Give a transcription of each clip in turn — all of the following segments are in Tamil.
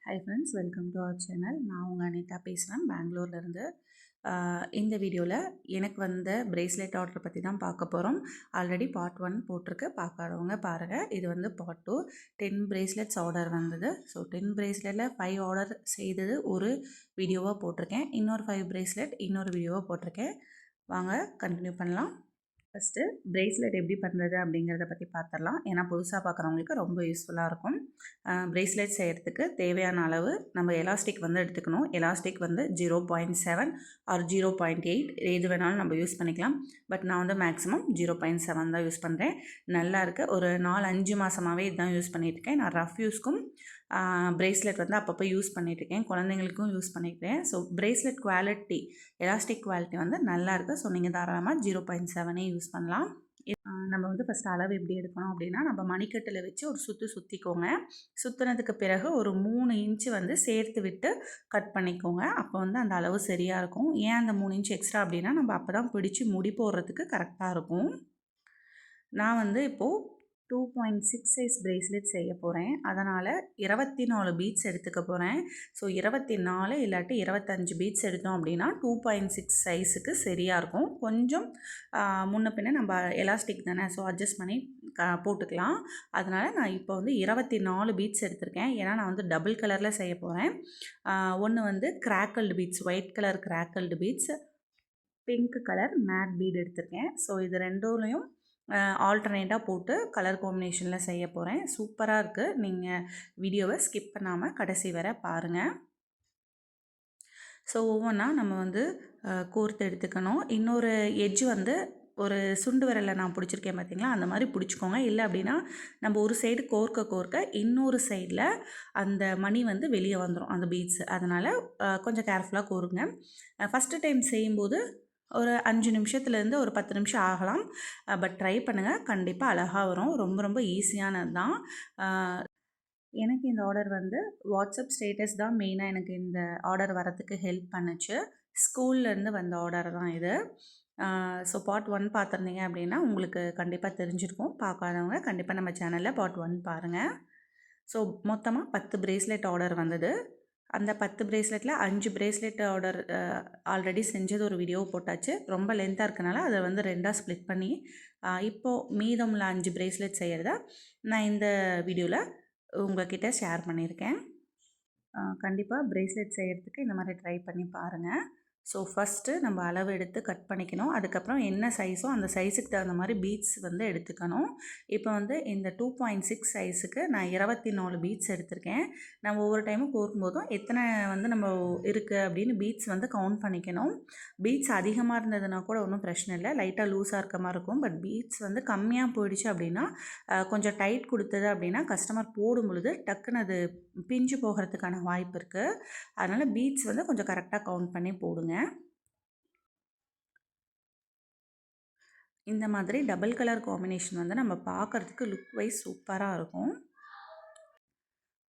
Hi friends, welcome to our channel. நான் உங்கள் அனிதா பேசுகிறேன் பெங்களூர்லேருந்து. இந்த வீடியோவில் எனக்கு வந்த பிரேஸ்லெட் ஆர்டர் பற்றி தான் பார்க்க போகிறோம். ஆல்ரெடி பார்ட் 1 போட்டிருக்கு, பார்க்காதவங்க பாருங்கள். இது வந்து பார்ட் 2. 10 பிரேஸ்லெட்ஸ் ஆர்டர் வந்தது. ஸோ 10 பிரேஸ்லெட்டில் 5 ஆர்டர் செய்தது ஒரு வீடியோவாக போட்டிருக்கேன். இன்னொரு 5 பிரேஸ்லெட் இன்னொரு வீடியோவாக போட்டிருக்கேன். வாங்க கண்டினியூ பண்ணலாம். ஃபஸ்ட்டு பிரேஸ்லெட் எப்படி பண்ணுறது அப்படிங்கிறத பற்றி பார்த்துடலாம். ஏன்னா புதுசாக பார்க்குறவங்களுக்கு ரொம்ப யூஸ்ஃபுல்லாக இருக்கும். பிரேஸ்லெட் செய்கிறதுக்கு தேவையான அளவு நம்ம எலாஸ்டிக் வந்து எடுத்துக்கணும். எலாஸ்டிக் வந்து 0.7 ஆர் 0.8 எது வேணாலும் நம்ம யூஸ் பண்ணிக்கலாம். பட் நான் வந்து மேக்ஸிமம் 0.7 தான் யூஸ் பண்ணுறேன். நல்லா இருக்குது. ஒரு 4-5 மாதமாகவே இதுதான் யூஸ் பண்ணிகிட்ருக்கேன். நான் ரஃப் யூஸ்க்கும் பிரேஸ்லெட் வந்து அப்பப்போ யூஸ் பண்ணிகிட்ருக்கேன். குழந்தைங்களுக்கும் யூஸ் பண்ணியிருக்கேன். So bracelet quality, elastic quality வந்து நல்லாயிருக்கு. ஸோ நீங்கள் தாராளமாக 0.7 யூஸ் பண்ணலாம். நம்ம வந்து ஃபஸ்ட்டு அளவு எப்படி எடுக்கணும் அப்படின்னா, நம்ம மணிக்கட்டில் வச்சு ஒரு சுற்றிக்கோங்க. சுற்றினதுக்கு பிறகு ஒரு 3 இன்ச்சு வந்து சேர்த்து விட்டு கட் பண்ணிக்கோங்க. அப்போ வந்து அந்த அளவு சரியாக இருக்கும். ஏன் அந்த 3 இன்ச் எக்ஸ்ட்ரா அப்படின்னா, நம்ம அப்போ தான் பிடிச்சி முடி போடுறதுக்கு கரெக்டாக இருக்கும். நான் வந்து இப்போது 2.6 சைஸ் பிரேஸ்லெட் செய்ய போகிறேன். அதனால் 24 பீட்ஸ் எடுத்துக்க போகிறேன். ஸோ 24 இல்லாட்டி 25 பீட்ஸ் எடுத்தோம் அப்படின்னா 2.6 சைஸுக்கு சரியாக இருக்கும். கொஞ்சம் முன்ன பின்ன நம்ம எலாஸ்டிக் தானே, ஸோ அட்ஜஸ்ட் பண்ணி போட்டுக்கலாம். அதனால் நான் இப்போ வந்து 24 பீட்ஸ் எடுத்திருக்கேன். ஏன்னா நான் வந்து டபுள் கலரில் செய்ய போகிறேன். ஒன்று வந்து crackled beads, white colour crackled beads, pink colour matte bead எடுத்திருக்கேன். ஸோ இது ரெண்டுலையும் ஆல்டர்னேட்டாக போட்டு கலர் காம்பினேஷனில் செய்ய போகிறேன். சூப்பராக இருக்குது. நீங்கள் வீடியோவை ஸ்கிப் பண்ணாமல் கடைசி வரை பாருங்கள். ஸோ ஒவ்வொன்றா நம்ம வந்து கோர்த்து எடுத்துக்கணும். இன்னொரு எட்ஜ் வந்து ஒரு சுண்டு விரலில் நான் பிடிச்சிருக்கேன் பார்த்தீங்களா, அந்த மாதிரி பிடிச்சிக்கோங்க. இல்லை அப்படின்னா நம்ம ஒரு சைடு கோர்க்க இன்னொரு சைடில் அந்த மணி வந்து வெளியே வந்துடும், அந்த பீட்ஸ். அதனால் கொஞ்சம் கேர்ஃபுல்லாக கோருங்க. ஃபஸ்ட்டு டைம் செய்யும்போது ஒரு 5 நிமிஷத்துலேருந்து ஒரு 10 நிமிஷம் ஆகலாம். பட் ட்ரை பண்ணுங்கள், கண்டிப்பாக அழகாக வரும். ரொம்ப ரொம்ப ஈஸியானது தான். எனக்கு இந்த ஆர்டர் வந்து வாட்ஸ்அப் ஸ்டேட்டஸ் தான் மெயினாக எனக்கு இந்த ஆர்டர் வரத்துக்கு ஹெல்ப் பண்ணுச்சு. ஸ்கூல்லேருந்து வந்த ஆர்டர் தான் இது. ஸோ பார்ட் 1 பார்த்துருந்தீங்க அப்படின்னா உங்களுக்கு கண்டிப்பாக தெரிஞ்சிருக்கும். பார்க்காதவங்க கண்டிப்பாக நம்ம சேனலில் பார்ட் 1 பாருங்கள். ஸோ மொத்தமாக 10 பிரேஸ்லெட் ஆர்டர் வந்தது. அந்த 10 பிரேஸ்லெட்டில் 5 பிரேஸ்லெட் ஆர்டர் ஆல்ரெடி செஞ்சது ஒரு வீடியோ போட்டாச்சு. ரொம்ப லென்த்தாக இருக்கனால அதை வந்து 2ஆக ஸ்ப்ளிட் பண்ணி இப்போது மீதமுள்ள 5 பிரேஸ்லெட் செய்கிறத நான் இந்த வீடியோவில் உங்கள்கிட்ட ஷேர் பண்ணியிருக்கேன். கண்டிப்பாக பிரேஸ்லெட் செய்கிறதுக்கு இந்த மாதிரி ட்ரை பண்ணி பாருங்கள். ஸோ ஃபஸ்ட்டு நம்ம அளவு எடுத்து கட் பண்ணிக்கணும். அதுக்கப்புறம் என்ன சைஸோ அந்த சைஸுக்கு தகுந்த மாதிரி பீட்ஸ் வந்து எடுத்துக்கணும். இப்போ வந்து இந்த 2.6 சைஸுக்கு நான் 24 பீட்ஸ் எடுத்திருக்கேன். நம்ம ஒவ்வொரு டைமும் கோர்க்கும்போதும் எத்தனை வந்து நம்ம இருக்குது அப்படின்னு பீட்ஸ் வந்து கவுண்ட் பண்ணிக்கணும். பீட்ஸ் அதிகமாக இருந்ததுன்னா கூட ஒன்றும் பிரச்சனை இல்லை, லைட்டாக லூஸாக இருக்க மாதிரி இருக்கும். பட் பீட்ஸ் வந்து கம்மியாக போயிடுச்சு அப்படின்னா, கொஞ்சம் டைட் கொடுத்தது அப்படின்னா கஸ்டமர் போடும் பொழுது டக்குன்னு அது பிஞ்சு போகிறதுக்கான வாய்ப்பு இருக்குது. அதனால் பீட்ஸ் வந்து கொஞ்சம் கரெக்டாக கவுண்ட் பண்ணி போடுங்க. இந்த மாதிரி டபுள் கலர் காம்பினேஷன் வந்து நம்ம பார்க்குறதுக்கு லுக் வைஸ் சூப்பராக இருக்கும்.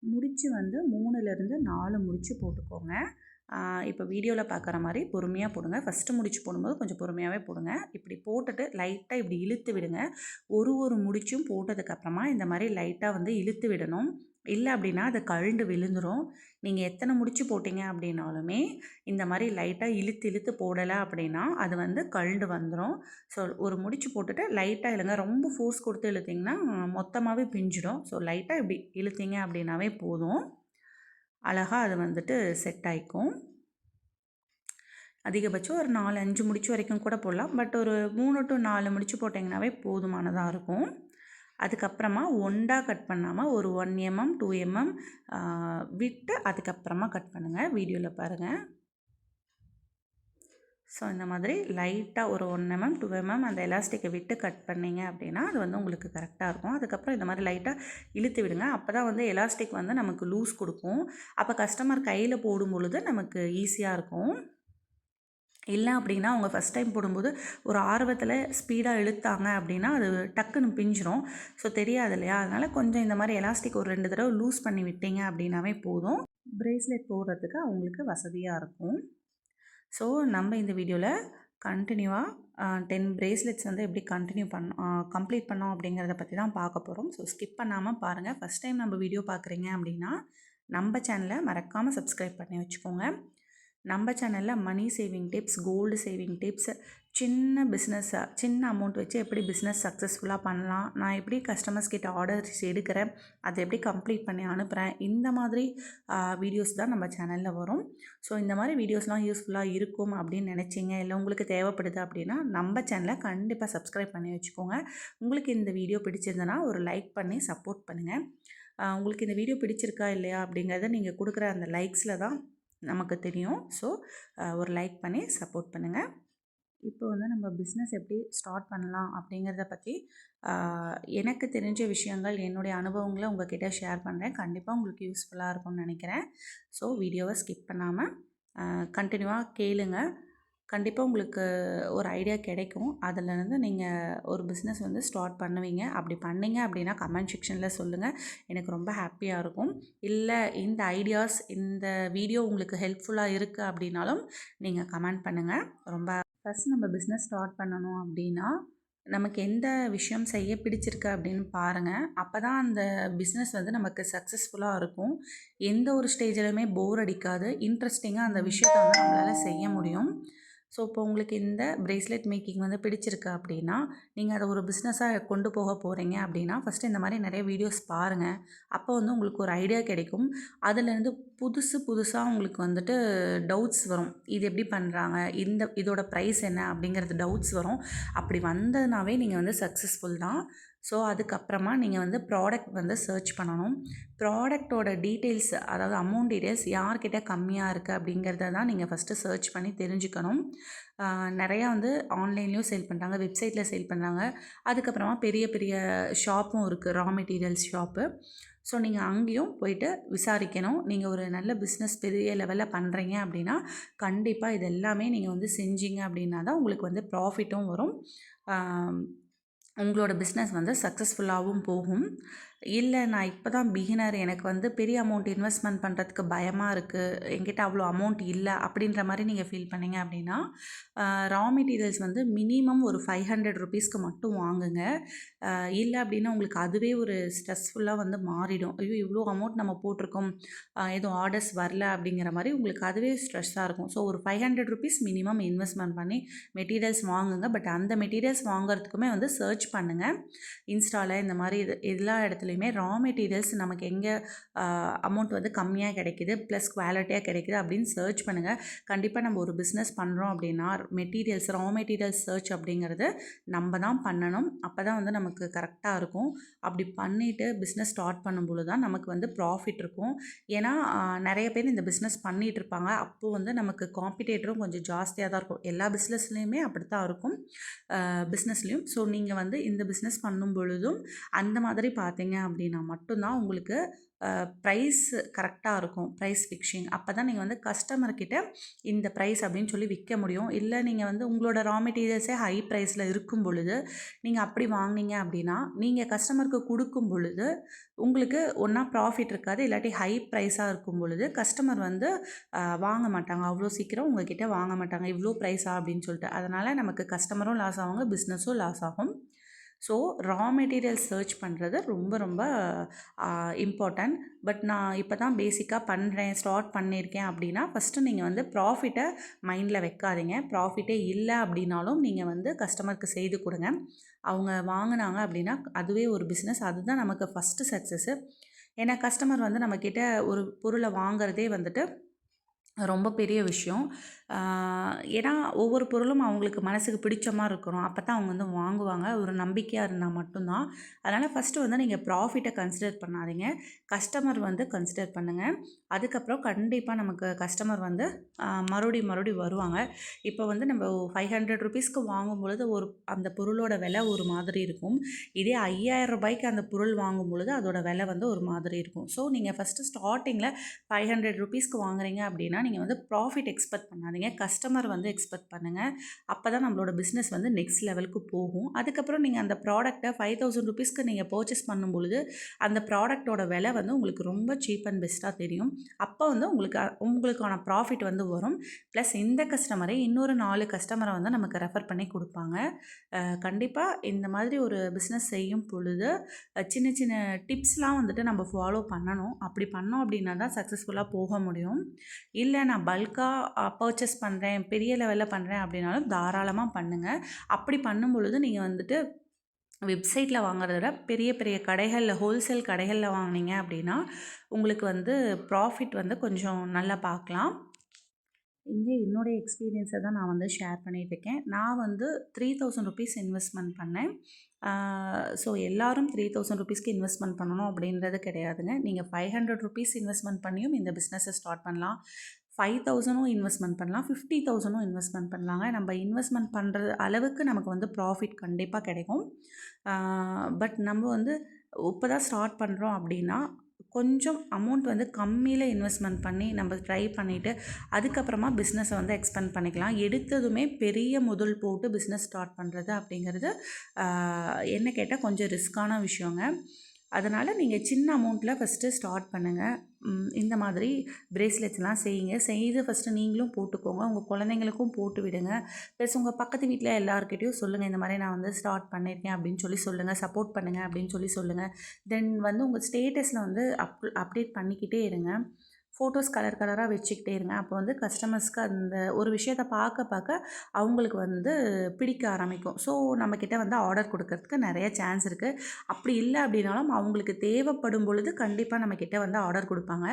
முடிச்சு வந்து 3லேருந்து 4 முடிச்சு போட்டுக்கோங்க. இப்போ வீடியோவில் பார்க்குற மாதிரி பொறுமையாக போடுங்க. ஃபஸ்ட்டு முடிச்சு போடும்போது கொஞ்சம் பொறுமையாகவே போடுங்க. இப்படி போட்டுட்டு லைட்டாக இப்படி இழுத்து விடுங்க. ஒரு முடிச்சும் போட்டதுக்கப்புறமா இந்த மாதிரி லைட்டாக வந்து இழுத்து விடணும். இல்லை அப்படின்னா அது கழண்டு விழுந்துடும். நீங்கள் எத்தனை முடிச்சு போட்டிங்க அப்படின்னாலுமே இந்த மாதிரி லைட்டாக இழுத்து போடலை அப்படின்னா அது வந்து கழண்டு வந்துடும். ஸோ ஒரு முடிச்சு போட்டுட்டு லைட்டாக இழுங்க. ரொம்ப ஃபோர்ஸ் கொடுத்து இழுத்திங்கன்னா மொத்தமாகவே பிஞ்சிடும். ஸோ லைட்டாக இப்படி இழுத்திங்க அப்படின்னாவே போதும். அழகாக அது வந்துட்டு செட் ஆகிக்கும். அதிகபட்சம் ஒரு 4-5 முடிச்சு வரைக்கும் கூட போடலாம். பட் ஒரு 3 to 4 முடிச்சு போட்டிங்கனாவே போதுமானதாக இருக்கும். அதுக்கப்புறமா ஒண்டாக கட் பண்ணாமல் ஒரு 1 mm 2 mm விட்டு அதுக்கப்புறமா கட் பண்ணுங்கள். வீடியோவில் பாருங்கள். ஸோ இந்த மாதிரி லைட்டாக ஒரு 1 mm 2 mm அந்த எலாஸ்டிக்கை விட்டு கட் பண்ணிங்க அப்படின்னா அது வந்து உங்களுக்கு கரெக்டாக இருக்கும். அதுக்கப்புறம் இந்த மாதிரி லைட்டாக இழுத்து விடுங்க. அப்போ தான் வந்து எலாஸ்டிக் வந்து நமக்கு லூஸ் கொடுக்கும். அப்போ கஸ்டமர் கையில் போடும் பொழுது நமக்கு ஈஸியாக இருக்கும். இல்லை அப்படின்னா அவங்க ஃபஸ்ட் டைம் போடும்போது ஒரு ஆர்வத்தில் ஸ்பீடாக இழுத்தாங்க அப்படின்னா அது டக்குன்னு பிஞ்சிரும். ஸோ தெரியாது இல்லையா, அதனால் கொஞ்சம் இந்த மாதிரி எலாஸ்டிக் ஒரு 2 தடவை லூஸ் பண்ணி விட்டீங்க அப்படின்னாவே போதும். பிரேஸ்லெட் போடுறதுக்கு அவங்களுக்கு வசதியாக இருக்கும். ஸோ நம்ம இந்த வீடியோவில் கண்டினியூவாக 10 பிரேஸ்லெட்ஸ் வந்து எப்படி கம்ப்ளீட் பண்ணோம் அப்படிங்கிறத பற்றி தான் பார்க்க போகிறோம். ஸோ ஸ்கிப் பண்ணாமல் பாருங்கள். ஃபஸ்ட் டைம் நம்ம வீடியோ பார்க்குறீங்க அப்படின்னா நம்ம சேனலை மறக்காமல் சப்ஸ்கிரைப் பண்ணி வச்சுக்கோங்க. நம்ம சேனலில் money saving tips, gold saving tips, சின்ன பிஸ்னஸாக சின்ன அமௌண்ட் வச்சு எப்படி பிஸ்னஸ் சக்ஸஸ்ஃபுல்லாக பண்ணலாம், நான் எப்படி கஸ்டமர்ஸ் கிட்ட ஆர்டர்ஸ் எடுக்கிறேன், அதை எப்படி கம்ப்ளீட் பண்ணி அனுப்புகிறேன், இந்த மாதிரி வீடியோஸ் தான் நம்ம சேனலில் வரும். ஸோ இந்த மாதிரி வீடியோஸ்லாம் யூஸ்ஃபுல்லாக இருக்கும் அப்படின்னு நினச்சிங்க, இல்லை உங்களுக்கு தேவைப்படுது அப்படின்னா நம்ம சேனலை கண்டிப்பாக சப்ஸ்கிரைப் பண்ணி வச்சுக்கோங்க. உங்களுக்கு இந்த வீடியோ பிடிச்சிருந்தனா ஒரு லைக் பண்ணி சப்போர்ட் பண்ணுங்கள். உங்களுக்கு இந்த வீடியோ பிடிச்சிருக்கா இல்லையா அப்படிங்கிறத நீங்கள் கொடுக்குற அந்த லைக்ஸில் தான் நமக்கு தெரியும். ஸோ ஒரு லைக் பண்ணி சப்போர்ட் பண்ணுங்கள். இப்போ வந்து நம்ம பிஸ்னஸ் எப்படி ஸ்டார்ட் பண்ணலாம் அப்படிங்கிறத பற்றி எனக்கு தெரிஞ்ச விஷயங்கள், என்னுடைய அனுபவங்களை உங்கள்கிட்ட ஷேர் பண்ணுறேன். கண்டிப்பாக உங்களுக்கு யூஸ்ஃபுல்லாக இருக்கும்னு நினைக்கிறேன். ஸோ வீடியோவை ஸ்கிப் பண்ணாமல் கண்டினியூவாக கேளுங்க. கண்டிப்பாக உங்களுக்கு ஒரு ஐடியா கிடைக்கும். அதிலேருந்து நீங்கள் ஒரு பிஸ்னஸ் வந்து ஸ்டார்ட் பண்ணுவீங்க. அப்படி பண்ணீங்க அப்படின்னா கமெண்ட் செக்ஷனில் சொல்லுங்கள். எனக்கு ரொம்ப ஹாப்பியாக இருக்கும். இல்லை இந்த ஐடியாஸ், இந்த வீடியோ உங்களுக்கு ஹெல்ப்ஃபுல்லாக இருக்குது அப்படின்னாலும் நீங்கள் கமெண்ட் பண்ணுங்கள். ரொம்ப ஃபஸ்ட் நம்ம பிஸ்னஸ் ஸ்டார்ட் பண்ணணும் அப்படின்னா நமக்கு எந்த விஷயம் செய்ய பிடிச்சிருக்கு அப்படின்னு பாருங்கள். அப்போ தான் அந்த பிஸ்னஸ் வந்து நமக்கு சக்ஸஸ்ஃபுல்லாக இருக்கும். எந்த ஒரு ஸ்டேஜிலுமே போர் அடிக்காது. இன்ட்ரெஸ்டிங்காக அந்த விஷயத்தை வந்து நம்மளால் செய்ய முடியும். ஸோ இப்போ உங்களுக்கு இந்த பிரேஸ்லெட் மேக்கிங் வந்து பிடிச்சிருக்கு அப்படின்னா, நீங்கள் அதை ஒரு பிஸ்னஸாக கொண்டு போக போகிறீங்க அப்படின்னா, ஃபஸ்ட்டு இந்த மாதிரி நிறைய வீடியோஸ் பாருங்கள். அப்போ வந்து உங்களுக்கு ஒரு ஐடியா கிடைக்கும். அதுலேருந்து புதுசாக உங்களுக்கு வந்துட்டு டவுட்ஸ் வரும். இது எப்படி பண்ணுறாங்க, இதோட ப்ரைஸ் என்ன அப்படிங்கிறது டவுட்ஸ் வரும். அப்படி வந்ததுனாவே நீங்கள் வந்து சக்ஸஸ்ஃபுல் தான். ஸோ அதுக்கப்புறமா நீங்கள் வந்து ப்ராடக்ட் வந்து சர்ச் பண்ணணும். ப்ராடக்டோட டீட்டெயில்ஸ், அதாவது அமௌண்ட் டீட்டெயில்ஸ் யார்கிட்ட கம்மியாக இருக்குது அப்படிங்கிறத தான் நீங்கள் ஃபஸ்ட்டு சர்ச் பண்ணி தெரிஞ்சுக்கணும். நிறையா வந்து ஆன்லைன்லேயும் சேல் பண்ணுறாங்க, வெப்சைட்டில் சேல் பண்ணுறாங்க. அதுக்கப்புறமா பெரிய பெரிய ஷாப்பும் இருக்குது, ரா மெட்டீரியல்ஸ் ஷாப்பு. ஸோ நீங்கள் அங்கேயும் போயிட்டு விசாரிக்கணும். நீங்கள் ஒரு நல்ல பிஸ்னஸ் பெரிய லெவலில் பண்ணுறீங்க அப்படின்னா கண்டிப்பாக இது எல்லாமே நீங்கள் வந்து செஞ்சீங்க அப்படின்னா தான் உங்களுக்கு வந்து ப்ராஃபிட்டும் வரும். உங்களோட பிஸ்னஸ் வந்து சக்ஸஸ்ஃபுல்லாகவும் போகும். இல்லை நான் இப்போ தான் பிகினர், எனக்கு வந்து பெரிய அமௌண்ட் இன்வெஸ்ட்மெண்ட் பண்ணுறதுக்கு பயமாக இருக்குது, என்கிட்ட அவ்வளோ அமௌண்ட் இல்லை அப்படின்ற மாதிரி நீங்கள் ஃபீல் பண்ணீங்க அப்படின்னா ரா மெட்டீரியல்ஸ் வந்து மினிமம் ஒரு 500 ருபீஸ்க்கு மட்டும் வாங்குங்க. இல்லை அப்படின்னா உங்களுக்கு அதுவே ஒரு ஸ்ட்ரெஸ்ஃபுல்லாக வந்து மாறிடும். ஐயோ இவ்வளோ அமௌண்ட் நம்ம போட்டிருக்கோம், எதுவும் ஆர்டர்ஸ் வரல அப்படிங்கிற மாதிரி உங்களுக்கு அதுவே ஸ்ட்ரெஸ்ஸாக இருக்கும். ஸோ ஒரு 500 ருபீஸ் மினிமம் இன்வெஸ்ட்மெண்ட் பண்ணி மெட்டீரியல்ஸ் வாங்குங்க. பட் அந்த மெட்டீரியல்ஸ் வாங்குறதுக்குமே வந்து சர்ச் பண்ணுங்கள். இன்ஸ்டாவில் இந்த மாதிரி எல்லா இடத்துலையுமே ரா மெட்டீரியல்ஸ் நமக்கு எங்கே அமௌண்ட் வந்து கம்மியாக கிடைக்கிது ப்ளஸ் குவாலிட்டியாக கிடைக்கிது அப்படின்னு சர்ச் பண்ணுங்கள். கண்டிப்பாக நம்ம ஒரு பிஸ்னஸ் பண்ணுறோம் அப்படின்னா ரா மெட்டீரியல்ஸ் சர்ச் அப்படிங்கிறது நம்ம தான் பண்ணணும். அப்போ தான் வந்து நமக்கு கரெக்டாக இருக்கும். அப்படி பண்ணிவிட்டு பிஸ்னஸ் ஸ்டார்ட் பண்ணும்போது தான் நமக்கு வந்து ப்ராஃபிட் இருக்கும். ஏன்னா நிறைய பேர் இந்த பிஸ்னஸ் பண்ணிகிட்டு இருப்பாங்க. அப்போது வந்து நமக்கு காம்படிட்டரும் கொஞ்சம் ஜாஸ்தியாக தான் இருக்கும். எல்லா பிஸ்னஸ்லேயுமே அப்படி தான் இருக்கும், பிஸ்னஸ்லேயும். ஸோ நீங்கள் வந்து இந்த பிஸ்னஸ் பண்ணும் பொழுதும் அந்த மாதிரி பார்த்தீங்க அப்படின்னா மட்டும்தான் உங்களுக்கு ப்ரைஸ் கரெக்டாக இருக்கும். ப்ரைஸ் ஃபிக்ஸிங் அப்போ தான் நீங்கள் வந்து கஸ்டமர்கிட்ட இந்த ப்ரைஸ் அப்படின்னு சொல்லி விற்க முடியும். இல்லை நீங்கள் வந்து உங்களோட ரா மெட்டீரியல்ஸே ஹை ப்ரைஸில் இருக்கும் பொழுது நீங்கள் அப்படி வாங்கினீங்க அப்படின்னா நீங்கள் கஸ்டமருக்கு கொடுக்கும் பொழுது உங்களுக்கு ஒன்றா ப்ராஃபிட் இருக்காது, இல்லாட்டி ஹை ப்ரைஸாக இருக்கும் பொழுது கஸ்டமர் வந்து வாங்க மாட்டாங்க. அவ்வளோ சீக்கிரம் உங்கள்கிட்ட வாங்க மாட்டாங்க, இவ்வளோ ப்ரைஸா அப்படின்னு சொல்லிட்டு. அதனால் நமக்கு கஸ்டமரும் லாஸ் ஆகுங்க, பிஸ்னஸும் லாஸ் ஆகும். ஸோ ரா மெட்டீரியல் சர்ச் பண்ணுறது ரொம்ப ரொம்ப இம்பார்ட்டன்ட். பட் நான் இப்போ தான் பேசிக்காக பண்ணுறேன், ஸ்டார்ட் பண்ணியிருக்கேன் அப்படின்னா ஃபஸ்ட்டு நீங்கள் வந்து ப்ராஃபிட்டை மைண்டில் வைக்காதீங்க. ப்ராஃபிட்டே இல்லை அப்படின்னாலும் நீங்கள் வந்து கஸ்டமருக்கு செய்து கொடுங்க. அவங்க வாங்கினாங்க அப்படின்னா அதுவே ஒரு பிஸ்னஸ், அதுதான் நமக்கு ஃபஸ்ட்டு சக்ஸஸ்ஸு. ஏன்னா கஸ்டமர் வந்து நம்மக்கிட்ட ஒரு பொருளை வாங்குறதே வந்துட்டு ரொம்ப பெரிய விஷயம். ஏன்னா ஒவ்வொரு பொருளும் அவங்களுக்கு மனசுக்கு பிடிச்ச மாதிரி இருக்கணும். அப்போ தான் அவங்க வந்து வாங்குவாங்க, ஒரு நம்பிக்கையாக இருந்தால் மட்டும்தான். அதனால் ஃபஸ்ட்டு வந்து நீங்கள் ப்ராஃபிட்டை கன்சிடர் பண்ணாதீங்க, கஸ்டமர் வந்து கன்சிடர் பண்ணுங்கள். அதுக்கப்புறம் கண்டிப்பாக நமக்கு கஸ்டமர் வந்து மறுபடியும் வருவாங்க. இப்போ வந்து நம்ம 500 ருபீஸ்க்கு வாங்கும் பொழுது அந்த பொருளோட விலை ஒரு மாதிரி இருக்கும். இதே 5000 ரூபாய்க்கு அந்த பொருள் வாங்கும் பொழுது அதோட விலை வந்து ஒரு மாதிரி இருக்கும். ஸோ நீங்கள் ஃபஸ்ட்டு ஸ்டார்டிங்கில் 500 ருபீஸ்க்கு வாங்குறீங்க அப்படின்னா நீங்கள் வந்து ப்ராஃபிட் எக்ஸ்பெக்ட் பண்ணாதீங்க. கஸ்டமர் வந்து எக்ஸ்பெக்ட் பண்ணுங்கள். அப்போ தான் நம்மளோட பிஸ்னஸ் வந்து நெக்ஸ்ட் லெவலுக்கு போகும். அதுக்கப்புறம் நீங்கள் அந்த ப்ராடக்ட்டை 5000 ருபீஸ்க்கு நீங்கள் பர்ச்சேஸ் பண்ணும்பொழுது அந்த ப்ராடக்ட்டோட விலை வந்து உங்களுக்கு ரொம்ப சீப் அண்ட் பெஸ்ட்டாக தெரியும். அப்போ வந்து உங்களுக்கான ப்ராஃபிட் வந்து வரும். ப்ளஸ் இந்த கஸ்டமரை இன்னொரு 4 கஸ்டமரை வந்து நமக்கு ரெஃபர் பண்ணி கொடுப்பாங்க. கண்டிப்பாக இந்த மாதிரி ஒரு பிஸ்னஸ் செய்யும் பொழுது சின்ன சின்ன டிப்ஸ்லாம் வந்துட்டு நம்ம ஃபாலோ பண்ணணும். அப்படி பண்ணோம் அப்படின்னா தான் சக்ஸஸ்ஃபுல்லாக போக முடியும். இல்லை நான் பல்காக பர்ச்சேஸ் பண்ணுறேன், பெரிய லெவலில் பண்ணுறேன் அப்படின்னாலும் தாராளமாக பண்ணுங்கள். அப்படி பண்ணும் பொழுது நீங்கள் வந்துட்டு வெப்சைட்டில் வாங்குறத விட பெரிய பெரிய கடைகளில், ஹோல்சேல் கடைகளில் வாங்கினீங்க அப்படின்னா உங்களுக்கு வந்து ப்ராஃபிட் வந்து கொஞ்சம் நல்லா பார்க்கலாம். இங்கே என்னுடைய எக்ஸ்பீரியன்ஸை தான் நான் வந்து ஷேர் பண்ணிகிட்ருக்கேன். நான் வந்து 3000 ருபீஸ் இன்வெஸ்ட்மெண்ட் பண்ணேன். ஸோ எல்லோரும் 3000 ருபீஸ்க்கு இன்வெஸ்ட்மெண்ட் பண்ணணும் அப்படின்றது கிடையாதுங்க. நீங்கள் 500 ருபீஸ் இன்வெஸ்ட்மெண்ட் பண்ணியும் இந்த பிஸ்னஸை ஸ்டார்ட் பண்ணலாம். 5000ம் இன்வெஸ்ட்மெண்ட் பண்ணலாம், 50,000ம் இன்வெஸ்ட்மெண்ட் பண்ணலாங்க. நம்ம இன்வெஸ்ட்மெண்ட் பண்ணுற அளவுக்கு நமக்கு வந்து ப்ராஃபிட் கண்டிப்பாக கிடைக்கும். பட் நம்ம வந்து இப்போ தான் ஸ்டார்ட் பண்ணுறோம் அப்படின்னா கொஞ்சம் அமௌண்ட் வந்து கம்மியில் இன்வெஸ்ட்மெண்ட் பண்ணி நம்ம ட்ரை பண்ணிவிட்டு அதுக்கப்புறமா பிஸ்னஸை வந்து எக்ஸ்பேண்ட் பண்ணிக்கலாம். எடுத்ததுமே பெரிய முதல் போட்டு பிஸ்னஸ் ஸ்டார்ட் பண்ணுறது அப்படிங்கிறது என்ன கேட்டால் கொஞ்சம் ரிஸ்க்கான விஷயங்க. அதனால் நீங்கள் சின்ன அமௌண்ட்டில் ஃபஸ்ட்டு ஸ்டார்ட் பண்ணுங்கள். இந்த மாதிரி பிரேஸ்லெட்ஸ்லாம் செய்து ஃபஸ்ட்டு நீங்களும் போட்டுக்கோங்க. உங்கள் குழந்தைங்களுக்கும் போட்டு விடுங்க. ப்ளஸ் உங்கள் பக்கத்து வீட்டில் எல்லாருக்கிட்டையும் சொல்லுங்கள், இந்த மாதிரி நான் வந்து ஸ்டார்ட் பண்ணியிருக்கேன் அப்படின்னு சொல்லி சொல்லுங்கள். சப்போர்ட் பண்ணுங்கள் அப்படின்னு சொல்லி சொல்லுங்கள். தென் வந்து உங்கள் ஸ்டேட்டஸில் வந்து அப்டேட் பண்ணிக்கிட்டே இருங்க. ஃபோட்டோஸ் கலர் கலராக வச்சுக்கிட்டே இருங்க. அப்போ வந்து கஸ்டமர்ஸ்க்கு அந்த ஒரு விஷயத்தை பார்க்க அவங்களுக்கு வந்து பிடிக்க ஆரம்பிக்கும். ஸோ நம்மக்கிட்ட வந்து ஆர்டர் கொடுக்கறதுக்கு நிறைய சான்ஸ் இருக்குது. அப்படி இல்லை அப்படின்னாலும் அவங்களுக்கு தேவைப்படும் பொழுது கண்டிப்பாக நம்மக்கிட்ட வந்து ஆர்டர் கொடுப்பாங்க.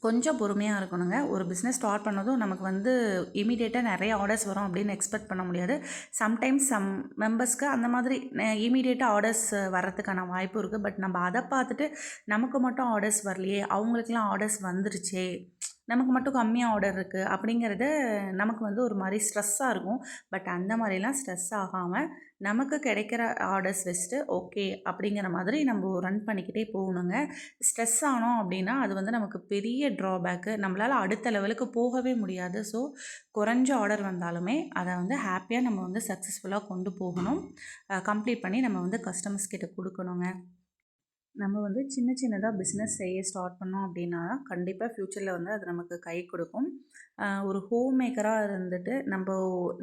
கொஞ்சம் பொறுமையாக இருக்கணுங்க. ஒரு பிஸ்னஸ் ஸ்டார்ட் பண்ணதும் நமக்கு வந்து இமீடியட்டாக நிறைய ஆர்டர்ஸ் வரும் அப்படின்னு எக்ஸ்பெக்ட் பண்ண முடியாது. சம்டைம்ஸ் சம் மெம்பர்ஸ்க்கு அந்த மாதிரி இமீடியட்டாக ஆர்டர்ஸ் வர்றதுக்கான வாய்ப்பு இருக்குது. பட் நம்ம அதை பார்த்துட்டு நமக்கு மட்டும் ஆர்டர்ஸ் வரலையே, அவங்களுக்குலாம் ஆர்டர்ஸ் வந்துருச்சே, நமக்கு மட்டும் கம்மியாக ஆர்டர் இருக்குது அப்படிங்கிறத நமக்கு வந்து ஒரு மாதிரி ஸ்ட்ரெஸ்ஸாக இருக்கும். பட் அந்த மாதிரிலாம் ஸ்ட்ரெஸ் ஆகாமல் நமக்கு கிடைக்கிற ஆர்டர்ஸ் வச்சுட்டு ஓகே அப்படிங்கிற மாதிரி நம்ம ரன் பண்ணிக்கிட்டே போகணுங்க. ஸ்ட்ரெஸ் ஆனோம் அப்படின்னா அது வந்து நமக்கு பெரிய ட்ராபேக்கு. நம்மளால் அடுத்த லெவலுக்கு போகவே முடியாது. ஸோ குறைஞ்ச ஆர்டர் வந்தாலுமே அதை வந்து ஹாப்பியாக நம்ம வந்து சக்ஸஸ்ஃபுல்லாக கொண்டு போகணும். கம்ப்ளீட் பண்ணி நம்ம வந்து கஸ்டமர்ஸ் கிட்ட கொடுக்கணுங்க. நம்ம வந்து சின்ன சின்னதாக பிஸ்னஸ் செய்ய ஸ்டார்ட் பண்ணோம் அப்படின்னா கண்டிப்பாக ஃப்யூச்சரில் வந்து அது நமக்கு கை கொடுக்கும். ஒரு ஹோம் மேக்கராக இருந்துட்டு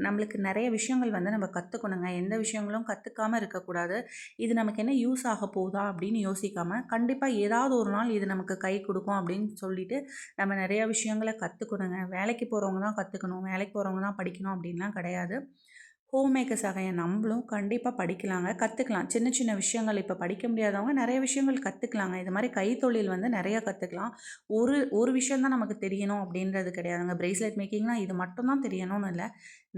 நம்மளுக்கு நிறைய விஷயங்கள் வந்து நம்ம கற்றுக்கணுங்க. எந்த விஷயங்களும் கற்றுக்காமல் இருக்கக்கூடாது. இது நமக்கு என்ன யூஸ் ஆக போகுதா அப்படின்னு யோசிக்காமல் கண்டிப்பாக ஏதாவது ஒரு நாள் இது நமக்கு கை கொடுக்கும் அப்படின்னு சொல்லிட்டு நம்ம நிறையா விஷயங்களை கற்றுக்கணுங்க. வேலைக்கு போகிறவங்க தான் கற்றுக்கணும், வேலைக்கு போகிறவங்க தான் படிக்கணும் அப்படின்லாம் கிடையாது. ஹோம் மேக்கர்ஸ் ஆகிய நம்மளும் கண்டிப்பாக படிக்கலாங்க, கற்றுக்கலாம். சின்ன சின்ன விஷயங்கள் இப்போ படிக்க முடியாதவங்க நிறைய விஷயங்கள் கற்றுக்கலாங்க. இது மாதிரி கைத்தொழில் வந்து நிறையா கற்றுக்கலாம். ஒரு விஷயம் தான் நமக்கு தெரியணும் அப்படின்றது கிடையாதுங்க. பிரேஸ்லெட் மேக்கிங்னால் இது மட்டும்தான் தெரியணும்னு இல்லை,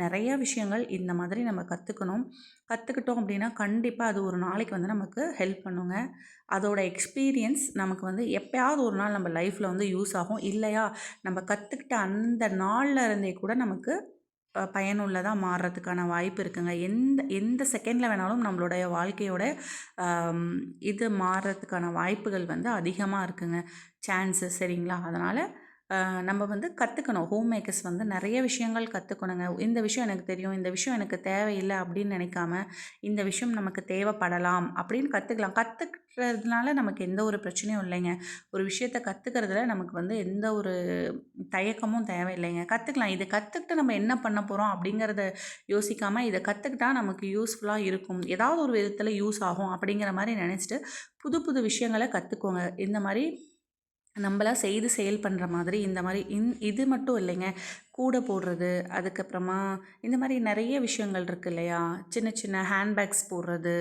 நிறைய விஷயங்கள் இந்த மாதிரி நம்ம கற்றுக்கிட்டோம் அப்படின்னா கண்டிப்பாக அது ஒரு நாளைக்கு வந்து நமக்கு ஹெல்ப் பண்ணுங்க. அதோட எக்ஸ்பீரியன்ஸ் நமக்கு வந்து எப்போயாவது ஒரு நாள் நம்ம லைஃப்பில் வந்து யூஸ் ஆகும். இல்லையா நம்ம கற்றுக்கிட்ட அந்த நாளில் இருந்தே கூட நமக்கு பயனுள்ளதாக மாறுறதுக்கான வாய்ப்பு இருக்குங்க. எந்த எந்த செகண்டில் வேணாலும் நம்மளுடைய வாழ்க்கையோட இது மாறுறதுக்கான வாய்ப்புகள் வந்து அதிகமாக இருக்குங்க, சான்ஸு. சரிங்களா? அதனால் நம்ம வந்து கற்றுக்கணும். ஹோம் மேக்கர்ஸ் வந்து நிறைய விஷயங்கள் கற்றுக்கணுங்க. இந்த விஷயம் எனக்கு தெரியும், இந்த விஷயம் எனக்கு தேவையில்லை அப்படின்னு நினைக்காம இந்த விஷயம் நமக்கு தேவைப்படலாம் அப்படின்னு கற்றுக்கலாம். கற்றுக்கிறதுனால நமக்கு எந்த ஒரு பிரச்சனையும் இல்லைங்க. ஒரு விஷயத்தை கற்றுக்கிறதுல நமக்கு வந்து எந்த ஒரு தயக்கமும் தேவையில்லைங்க. கற்றுக்கலாம். இதை கற்றுக்கிட்டு நம்ம என்ன பண்ண போகிறோம் அப்படிங்கிறத யோசிக்காமல் இதை கற்றுக்கிட்டா நமக்கு யூஸ்ஃபுல்லாக இருக்கும், ஏதாவது ஒரு விதத்தில் யூஸ் ஆகும் அப்படிங்கிற மாதிரி நினச்சிட்டு புது புது விஷயங்களை கற்றுக்கோங்க. இந்த மாதிரி நம்மளா செய்து செயல் பண்ணுற மாதிரி இந்த மாதிரி இது மட்டும் இல்லைங்க, கூடை போடுறது, அதுக்கப்புறமா இந்த மாதிரி நிறைய விஷயங்கள் இருக்குது இல்லையா, சின்ன சின்ன ஹேண்ட்பேக்ஸ் போடுறது,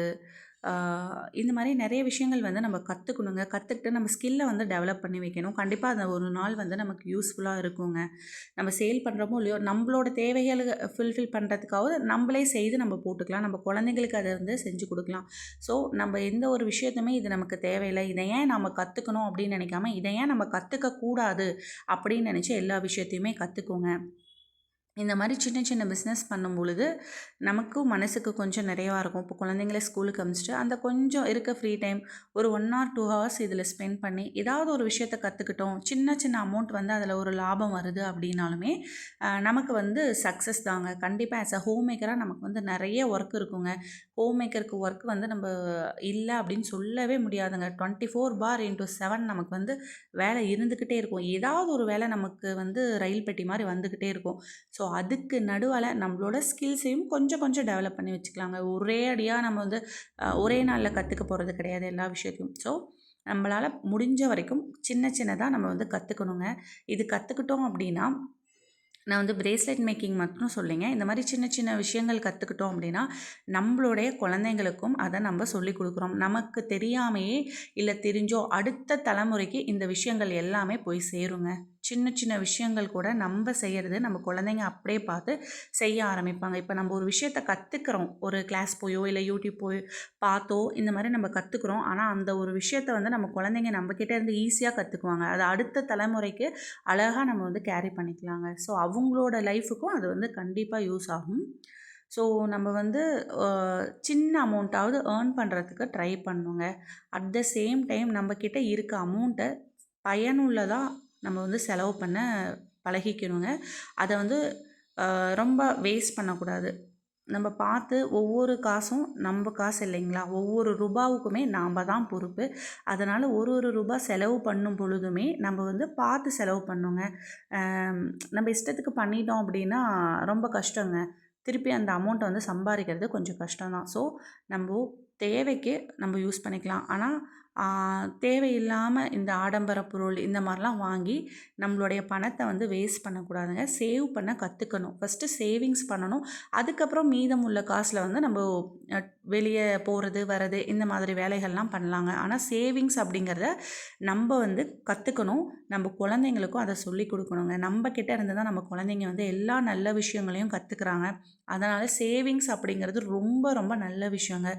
இந்த மாதிரி நிறைய விஷயங்கள் வந்து நம்ம கற்றுக்கணுங்க. கற்றுக்கிட்டு நம்ம ஸ்கில்லை வந்து டெவலப் பண்ணி வைக்கணும். கண்டிப்பாக அந்த ஒரு நாள் வந்து நமக்கு யூஸ்ஃபுல்லாக இருக்குங்க. நம்ம சேல் பண்ணுறோமோ இல்லையோ நம்மளோட தேவைகளை ஃபுல்ஃபில் பண்ணுறதுக்காவது நம்மளே செய்து நம்ம போட்டுக்கலாம். நம்ம குழந்தைங்களுக்கு அதை வந்து செஞ்சு கொடுக்கலாம். ஸோ நம்ம எந்த ஒரு விஷயத்தையுமே இது நமக்கு தேவையில்லை, இதை ஏன் நம்ம கற்றுக்கணும் அப்படின்னு நினைக்காம இதை ஏன் நம்ம கற்றுக்கக்கூடாது அப்படின்னு நினச்சி எல்லா விஷயத்தையுமே கற்றுக்கோங்க. இந்த மாதிரி சின்ன சின்ன பிஸ்னஸ் பண்ணும் பொழுது நமக்கும் மனசுக்கு கொஞ்சம் நிறைவாக இருக்கும். இப்போ குழந்தைங்கள ஸ்கூலுக்கு அனுப்பிச்சிட்டு அந்த கொஞ்சம் இருக்க ஃப்ரீ டைம் ஒரு 1 ஆர் 2 ஹவர்ஸ் இதில் ஸ்பெண்ட் பண்ணி ஏதாவது ஒரு விஷயத்தை கற்றுக்கிட்டோம், சின்ன சின்ன அமௌண்ட் வந்து அதில் ஒரு லாபம் வருது அப்படின்னாலுமே நமக்கு வந்து சக்ஸஸ் தாங்க. கண்டிப்பாக ஆஸ் அ ஹோம் மேக்கராக நமக்கு வந்து நிறைய ஒர்க் இருக்குங்க. ஹோம் மேக்கருக்கு ஒர்க் வந்து நம்ம இல்லை அப்படின்னு சொல்லவே முடியாதுங்க. 24/7 நமக்கு வந்து வேலை இருந்துக்கிட்டே இருக்கும். ஏதாவது ஒரு வேலை நமக்கு வந்து ரயில் பெட்டி மாதிரி வந்துக்கிட்டே இருக்கும். ஸோ அதுக்கு நடுவால நம்மளோட ஸ்கில்ஸையும் கொஞ்சம் கொஞ்சம் டெவலப் பண்ணி வச்சுக்கலாங்க. ஒரே அடியாக நம்ம வந்து ஒரே நாளில் கற்றுக்க போகிறது கிடையாது எல்லா விஷயத்தையும். ஸோ நம்மளால் முடிஞ்ச வரைக்கும் சின்ன சின்னதாக நம்ம வந்து கற்றுக்கணுங்க. இது கற்றுக்கிட்டோம் அப்படின்னா நான் வந்து பிரேஸ்லெட் மேக்கிங் மட்டும் சொல்லிங்க. இந்த மாதிரி சின்ன சின்ன விஷயங்கள் கற்றுக்கிட்டோம் அப்படின்னா நம்மளுடைய குழந்தைங்களுக்கும் அதை நம்ம சொல்லிக் கொடுக்குறோம். நமக்கு தெரியாமையே இல்லை தெரிஞ்சோ அடுத்த தலைமுறைக்கு இந்த விஷயங்கள் எல்லாமே போய் சேருங்க. சின்ன சின்ன விஷயங்கள் கூட நம்ம செய்கிறது நம்ம குழந்தைங்க அப்படியே பார்த்து செய்ய ஆரம்பிப்பாங்க. இப்போ நம்ம ஒரு விஷயத்தை கற்றுக்குறோம், ஒரு கிளாஸ் போயோ இல்லை யூடியூப் போய் பார்த்தோ இந்த மாதிரி நம்ம கற்றுக்குறோம். ஆனால் அந்த ஒரு விஷயத்தை வந்து நம்ம குழந்தைங்க நம்மக்கிட்ட இருந்து ஈஸியாக கற்றுக்குவாங்க. அதை அடுத்த தலைமுறைக்கு அழகாக நம்ம வந்து கேரி பண்ணிக்கலாங்க. ஸோ அவங்களோட லைஃபுக்கும் அது வந்து கண்டிப்பாக யூஸ் ஆகும். ஸோ நம்ம வந்து சின்ன அமௌண்ட்டாவது ஏர்ன் பண்ணுறதுக்கு ட்ரை பண்ணுங்க. அட் த சேம் டைம் நம்மக்கிட்ட இருக்க அமௌண்ட்டை பயனுள்ளதாக நம்ம வந்து செலவு பண்ண பழகிக்கணுங்க. அதை வந்து ரொம்ப வேஸ்ட் பண்ணக்கூடாது. நம்ம பார்த்து ஒவ்வொரு காசும் நம்ம காசு இல்லைங்களா? ஒவ்வொரு ரூபாவுக்குமே நாம் தான் பொறுப்பு. அதனால் ஒரு ஒரு ரூபா செலவு பண்ணும் பொழுதுமே நம்ம வந்து பார்த்து செலவு பண்ணணுங்க. நம்ம இஷ்டத்துக்கு பண்ணிட்டோம் அப்படின்னா ரொம்ப கஷ்டங்க. திருப்பி அந்த அமௌண்ட்டை வந்து சம்பாதிக்கிறது கொஞ்சம் கஷ்டம் தான். ஸோ நம்ம தேவைக்கு நம்ம யூஸ் பண்ணிக்கலாம். ஆனால் தேவையில்லாமல் இந்த ஆடம்பர பொருள் இந்த மாதிரிலாம் வாங்கி நம்மளுடைய பணத்தை வந்து வேஸ்ட் பண்ணக்கூடாதுங்க. சேவ் பண்ண கற்றுக்கணும். ஃபஸ்ட்டு சேவிங்ஸ் பண்ணணும். அதுக்கப்புறம் மீதம் உள்ள காசில் வந்து நம்ம வெளியே போகிறது வர்றது இந்த மாதிரி வேலைகள்லாம் பண்ணலாங்க. ஆனால் சேவிங்ஸ் அப்படிங்கிறத நம்ம வந்து கற்றுக்கணும். நம்ம குழந்தைங்களுக்கும் அதை சொல்லிக் கொடுக்கணுங்க. நம்ம கிட்ட இருந்து தான் நம்ம குழந்தைங்க வந்து எல்லா நல்ல விஷயங்களையும் கற்றுக்குறாங்க. அதனால் சேவிங்ஸ் அப்படிங்கிறது ரொம்ப ரொம்ப நல்ல விஷயங்க.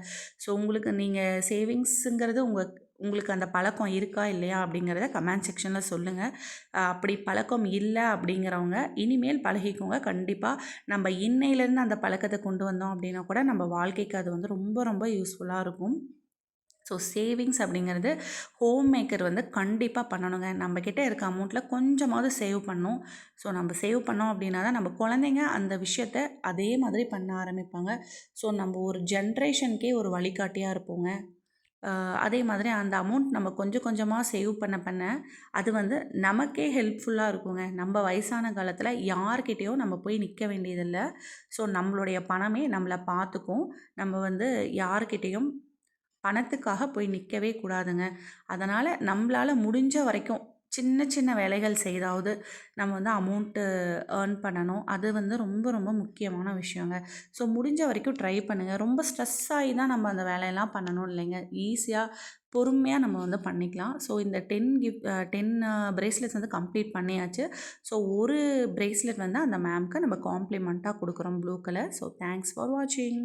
ஸோ உங்களுக்கு நீங்கள் சேவிங்ஸுங்கிறது உங்களுக்கு அந்த பழக்கம் இருக்கா இல்லையா அப்படிங்கிறத கமெண்ட் செக்ஷனில் சொல்லுங்கள். அப்படி பழக்கம் இல்லை அப்படிங்கிறவங்க இனிமேல் பழகிக்கோங்க. கண்டிப்பாக நம்ம இன்னையிலேருந்து அந்த பழக்கத்தை கொண்டு வந்தோம் அப்படின்னா கூட நம்ம வாழ்க்கைக்கு அது வந்து ரொம்ப ரொம்ப யூஸ்ஃபுல்லாக இருக்கும். ஸோ சேவிங்ஸ் அப்படிங்கிறது ஹோம் மேக்கர் வந்து கண்டிப்பாக பண்ணணுங்க. நம்மக்கிட்ட இருக்க அமௌண்ட்டில் கொஞ்சமாவது சேவ் பண்ணணும். ஸோ நம்ம சேவ் பண்ணோம் அப்படின்னா தான் நம்ம குழந்தைங்க அந்த விஷயத்த அதே மாதிரி பண்ண ஆரம்பிப்பாங்க. ஸோ நம்ம ஒரு ஜென்ரேஷனுக்கே ஒரு வழிகாட்டியாக இருப்போங்க. அதே மாதிரி அந்த அமௌண்ட் நம்ம கொஞ்சம் கொஞ்சமாக சேவ் பண்ண பண்ண அது வந்து நமக்கே ஹெல்ப்ஃபுல்லாக இருக்குங்க. நம்ம வயசான காலத்தில் யார்கிட்டேயும் நம்ம போய் நிற்க வேண்டியதில்லை. ஸோ நம்மளுடைய பணமே நம்மளை பார்த்துக்கும். நம்ம வந்து யார்கிட்டேயும் பணத்துக்காக போய் நிற்கவே கூடாதுங்க. அதனால் நம்மளால் முடிஞ்ச வரைக்கும் சின்ன சின்ன வேலைகள் செய்தாவது நம்ம வந்து அமௌண்ட்டு ஏர்ன் பண்ணணும். அது வந்து ரொம்ப ரொம்ப முக்கியமான விஷயங்க. ஸோ முடிஞ்ச வரைக்கும் ட்ரை பண்ணுங்கள். ரொம்ப ஸ்ட்ரெஸ் ஆகி தான் நம்ம அந்த வேலையெல்லாம் பண்ணணும் இல்லைங்க. ஈஸியாக பொறுமையாக நம்ம வந்து பண்ணிக்கலாம். ஸோ இந்த 10 பிரேஸ்லெட்ஸ் வந்து கம்ப்ளீட் பண்ணியாச்சு. ஸோ ஒரு பிரேஸ்லெட் வந்து அந்த மேம்க்கு நம்ம காம்ப்ளிமெண்ட்டாக கொடுக்குறோம் blue colour. So thanks for வாட்சிங்.